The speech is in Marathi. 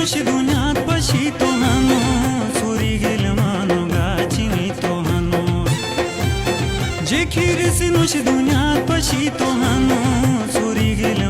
नुश दुनियात पशी तो हानो चोरी गेल मानो गाची मी तो हानो जे खीर से नुश दुनियात पशी तो हानो चोरी गेल